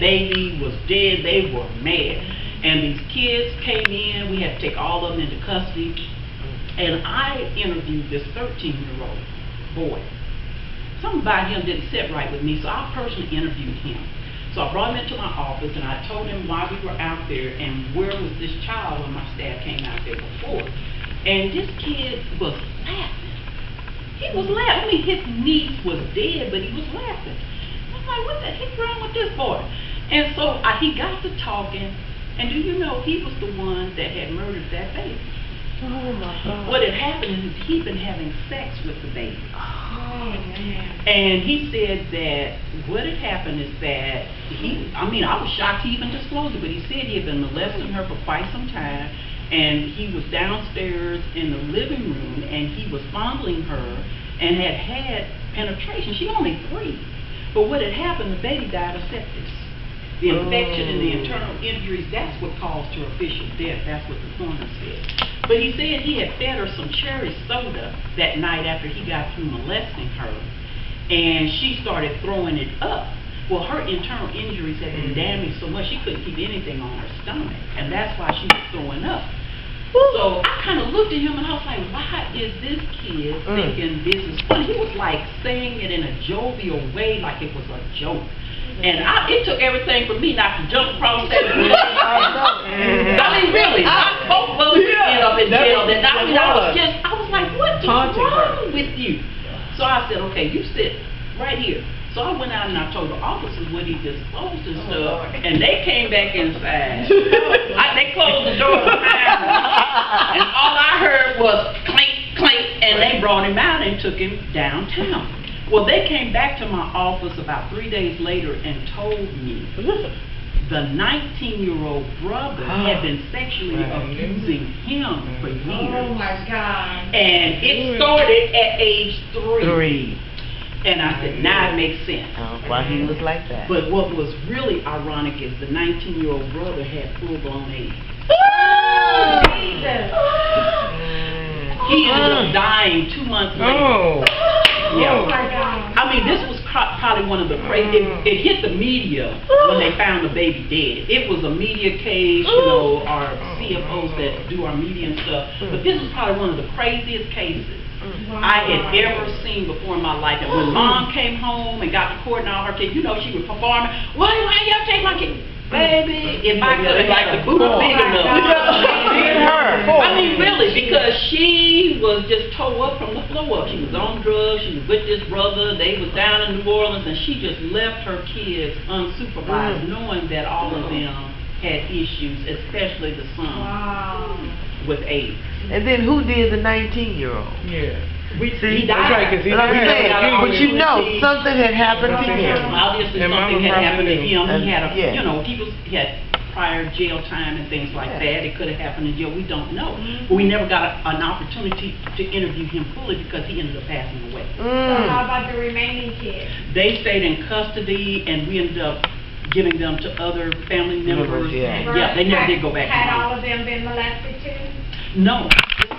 baby was dead. They were mad. And these kids came in. We had to take all of them into custody. And I interviewed this 13-year-old boy. Something about him didn't sit right with me, so I personally interviewed him. So I brought him into my office and I told him why we were out there and where was this child when my staff came out there before. And this kid was laughing. He was laughing. I mean, his niece was dead, but he was laughing. I'm like, what the heck wrong with this boy? And so he got to talking, and do you know he was the one that had murdered that baby? Oh my God. What had happened is he'd been having sex with the baby. Oh man. And he said that what had happened is that I was shocked he even disclosed it, but he said he had been molesting her for quite some time, and he was downstairs in the living room, and he was fondling her, and had penetration. She only 3. But what had happened, the baby died of sepsis. The infection and the internal injuries, that's what caused her official death. That's what the coroner said. But he said he had fed her some cherry soda that night after he got through molesting her, and she started throwing it up. Well, her internal injuries had been damaged so much she couldn't keep anything on her stomach, and that's why she was throwing up. So I kind of looked at him and I was like, why is this kid thinking this is funny? He was like saying it in a jovial way, like it was a joke. And it took everything for me not to jump across that. I mean, really, both of us ended up in jail. That night, I was like, what is wrong with you? So I said, okay, you sit right here. So I went out and I told the officers what he disclosed and stuff, and they came back inside. They closed the door behind me, and all I heard was clink, clink, and they brought him out and took him downtown. Well, they came back to my office about 3 days later and told me the 19-year-old brother had been sexually abusing him for years. Oh my God. And it started at age 3. And I said, now it makes sense. Why he was like that. But what was really ironic is the 19-year-old brother had full-blown AIDS. Jesus. He ended up dying 2 months later. Yeah. Oh my God. I mean, this was probably one of the crazy. It hit the media when they found the baby dead. It was a media case, our CFOs that do our media and stuff. But this was probably one of the craziest cases I had ever seen before in my life. And when Mom came home and got to court and all her kids, she was performing. Why y'all take my kid? Baby, if I could have like the boot big enough. I mean, really, because she was just tore up from the floor up. She was on drugs, she was with this brother, they was down in New Orleans, and she just left her kids unsupervised, knowing that all of them had issues, especially the son with AIDS. And then who did the 19-year-old? Yeah. He died. Right, because he died. But something had happened to him. Obviously, something had happened to him. He had he had prior jail time and things like that. It could have happened in jail. We don't know. But we never got an opportunity to interview him fully because he ended up passing away. So how about the remaining kids? They stayed in custody, and we ended up giving them to other family members. Yeah, they never did go back. Had all of them been molested too? No.